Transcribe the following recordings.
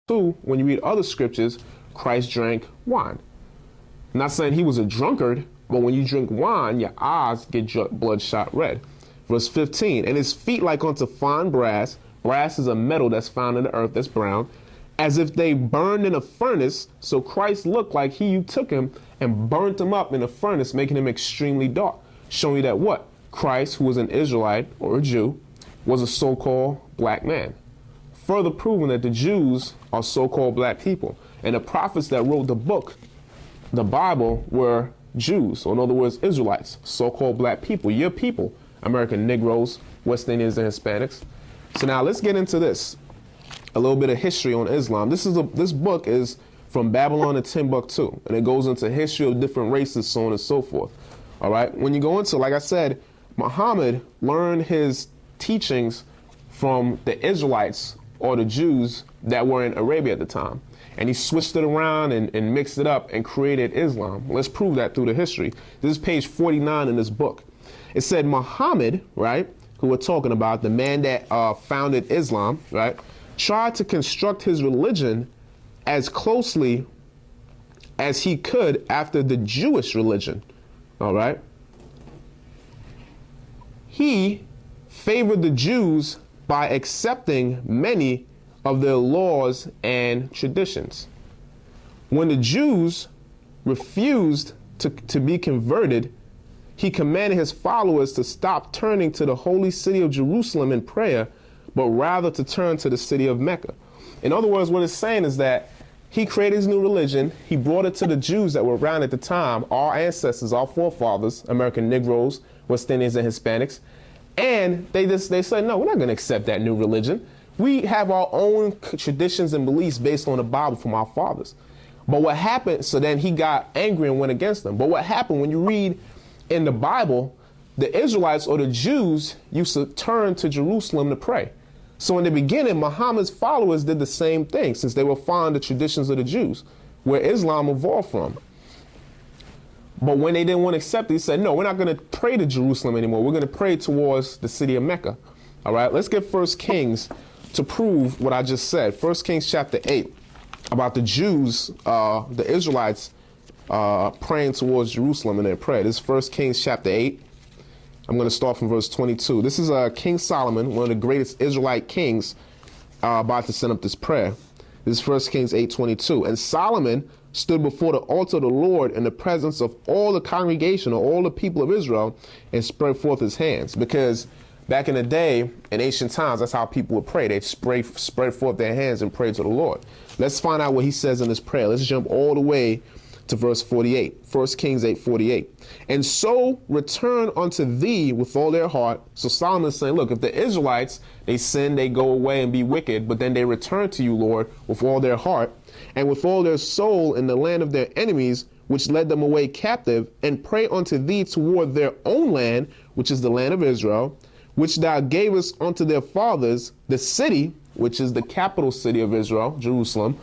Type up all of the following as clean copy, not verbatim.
2, when you read other scriptures, Christ drank wine. I'm not saying he was a drunkard, but when you drink wine, your eyes get bloodshot red. Verse 15, and his feet like unto fine brass. Brass is a metal that's found in the earth that's brown, as if they burned in a furnace. So Christ looked like he who took him and burnt him up in a furnace, making him extremely dark. Showing you that what? Christ, who was an Israelite or a Jew, was a so-called black man. Further proving that the Jews are so-called black people. And the prophets that wrote the book, the Bible, were Jews, or in other words, Israelites, so-called black people, your people, American Negroes, West Indians, and Hispanics. So now let's get into this, a little bit of history on Islam. This book is From Babylon to Timbuktu, and it goes into history of different races, so on and so forth. All right, when you go into, like I said, Muhammad learned his teachings from the Israelites or the Jews that were in Arabia at the time. And he switched it around and mixed it up and created Islam. Let's prove that through the history. This is page 49 in this book. It said Muhammad, right, who we're talking about, the man that founded Islam, right, tried to construct his religion as closely as he could after the Jewish religion, all right? He favored the Jews by accepting many of their laws and traditions. When the Jews refused to be converted, he commanded his followers to stop turning to the holy city of Jerusalem in prayer, but rather to turn to the city of Mecca. In other words, what it's saying is that he created his new religion. He brought it to the Jews that were around at the time, our ancestors, our forefathers, American Negroes, West Indians, and Hispanics. And they said, no, we're not going to accept that new religion. We have our own traditions and beliefs based on the Bible from our fathers. But what happened, so then he got angry and went against them. But what happened when you read in the Bible, the Israelites or the Jews used to turn to Jerusalem to pray. So in the beginning, Muhammad's followers did the same thing since they were following the traditions of the Jews, where Islam evolved from. But when they didn't want to accept it, he said, no, we're not going to pray to Jerusalem anymore. We're going to pray towards the city of Mecca. All right, let's get 1 Kings to prove what I just said. 1 Kings chapter 8 about the Jews, the Israelites praying towards Jerusalem in their prayer. This is 1 Kings chapter 8. I'm going to start from verse 22. This is King Solomon, one of the greatest Israelite kings, about to send up this prayer. This is 1 Kings 8:22. And Solomon stood before the altar of the Lord in the presence of all the congregation, or all the people of Israel, and spread forth his hands. Because back in the day, in ancient times, that's how people would pray. They'd spread forth their hands and pray to the Lord. Let's find out what he says in this prayer. Let's jump all the way to verse 48, 1 Kings 8:48. And so return unto thee with all their heart. So Solomon is saying, look, if the Israelites, they sin, they go away and be wicked, but then they return to you, Lord, with all their heart and with all their soul in the land of their enemies, which led them away captive, and pray unto thee toward their own land, which is the land of Israel, which thou gavest unto their fathers, the city, which is the capital city of Israel, Jerusalem,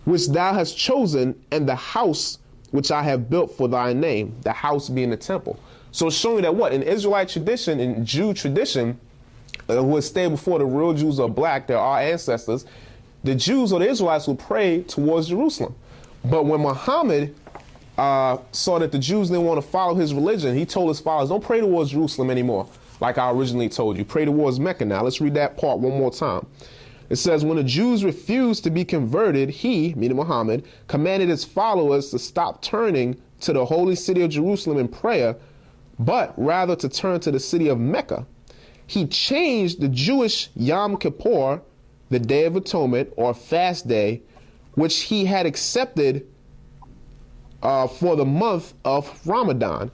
which thou hast chosen, and the house which I have built for thy name, the house being the temple. So it's showing that what? In Israelite tradition, in Jew tradition, who had stayed before the real Jews are black, they're our ancestors, the Jews or the Israelites would pray towards Jerusalem. But when Muhammad saw that the Jews didn't want to follow his religion, he told his followers, don't pray towards Jerusalem anymore, like I originally told you. Pray towards Mecca now. Let's read that part one more time. It says, when the Jews refused to be converted, he, meaning Muhammad, commanded his followers to stop turning to the holy city of Jerusalem in prayer, but rather to turn to the city of Mecca. He changed the Jewish Yom Kippur, the Day of Atonement, or fast day, which he had accepted for the month of Ramadan.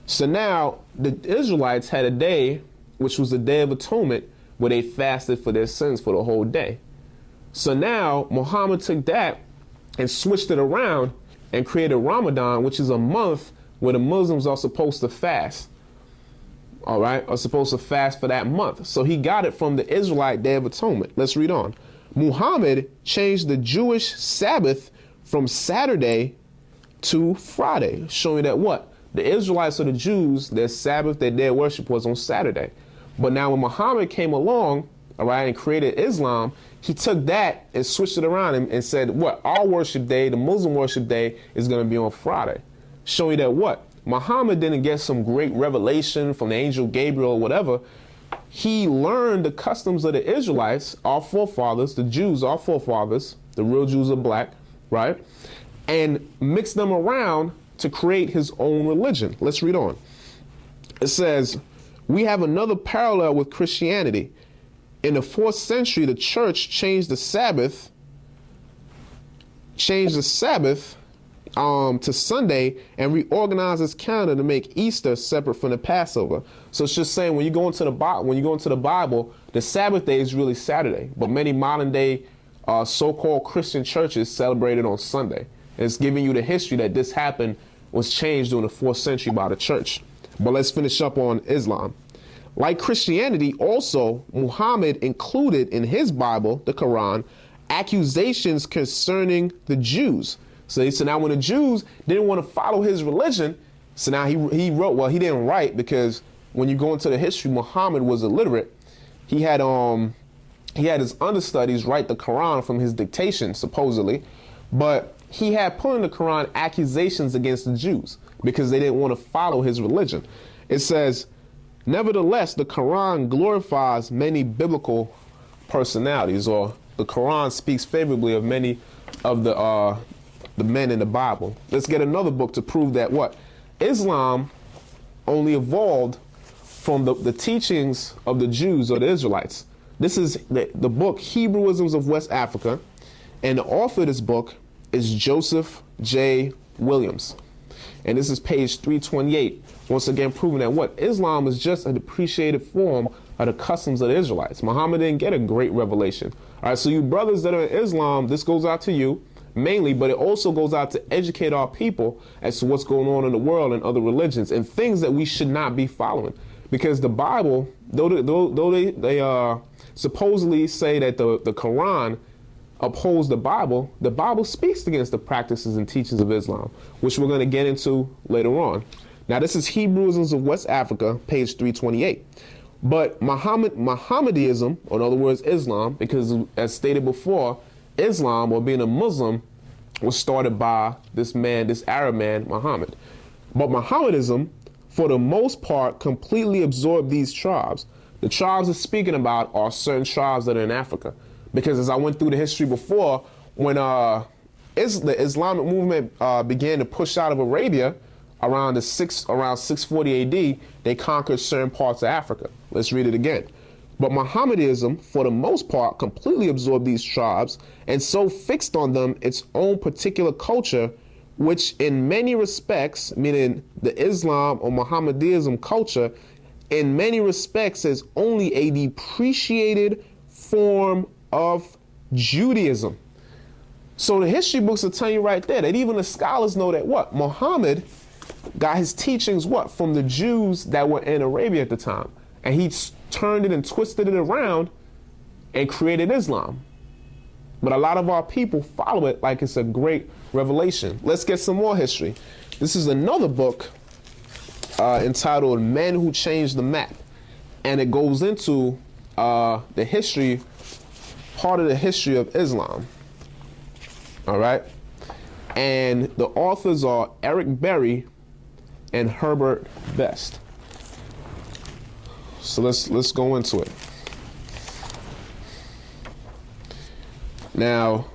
So now the Israelites had a day, which was the Day of Atonement, where they fasted for their sins for the whole day. So now Muhammad took that and switched it around and created Ramadan, which is a month where the Muslims are supposed to fast. All right, are supposed to fast for that month. So he got it from the Israelite Day of Atonement. Let's read on. Muhammad changed the Jewish Sabbath from Saturday to Friday, showing that what? The Israelites or the Jews, their Sabbath, their day of worship was on Saturday. But now when Muhammad came along, all right, and created Islam, he took that and switched it around and said, what, our worship day, the Muslim worship day, is going to be on Friday. Showing that what? Muhammad didn't get some great revelation from the angel Gabriel or whatever. He learned the customs of the Israelites, our forefathers, the Jews, our forefathers, the real Jews are black, right? And mixed them around to create his own religion. Let's read on. It says, we have another parallel with Christianity. In the 4th century, the church changed the Sabbath to Sunday and reorganized its calendar to make Easter separate from the Passover. So it's just saying when you go into the Bible, the Sabbath day is really Saturday, but many modern day so-called Christian churches celebrate it on Sunday. And it's giving you the history that this was changed during the 4th century by the church. But let's finish up on Islam. Like Christianity, also, Muhammad included in his Bible, the Quran, accusations concerning the Jews. So now when the Jews didn't want to follow his religion, so now he wrote, well, he didn't write, because when you go into the history, Muhammad was illiterate. He had his understudies write the Quran from his dictation, supposedly, but he had put in the Quran accusations against the Jews because they didn't want to follow his religion. It says, nevertheless, the Quran glorifies many biblical personalities, or the Quran speaks favorably of many of the men in the Bible. Let's get another book to prove that what? Islam only evolved from the teachings of the Jews or the Israelites. This is the book Hebrewisms of West Africa, and the author of this book is Joseph J. Williams. And this is page 328. Once again, proving that what? Islam is just a depreciated form of the customs of the Israelites. Muhammad didn't get a great revelation. All right, so you brothers that are in Islam, this goes out to you mainly, but it also goes out to educate our people as to what's going on in the world and other religions and things that we should not be following. Because the Bible, though they supposedly say that the Quran upholds the Bible speaks against the practices and teachings of Islam, which we're going to get into later on. Now, this is Hebrewisms of West Africa, page 328. But Mohammedanism, or in other words, Islam, because as stated before, Islam, or being a Muslim, was started by this Arab man, Muhammad. But Mohammedanism, for the most part, completely absorbed these tribes. The tribes it's speaking about are certain tribes that are in Africa. Because as I went through the history before, when the Islamic movement began to push out of Arabia around 640 AD, they conquered certain parts of Africa. Let's read it again. But Mohammedanism, for the most part, completely absorbed these tribes and so fixed on them its own particular culture, which in many respects, meaning the Islam or Mohammedanism culture, in many respects is only a depreciated form of Judaism. So the history books will tell you right there that even the scholars know that what? Muhammad got his teachings what? From the Jews that were in Arabia at the time. And he turned it and twisted it around and created Islam. But a lot of our people follow it like it's a great revelation. Let's get some more history. This is another book entitled Men Who Changed the Map. And it goes into the history, part of the history of Islam. All right. And the authors are Eric Berry and Herbert Best. So let's go into it. Now,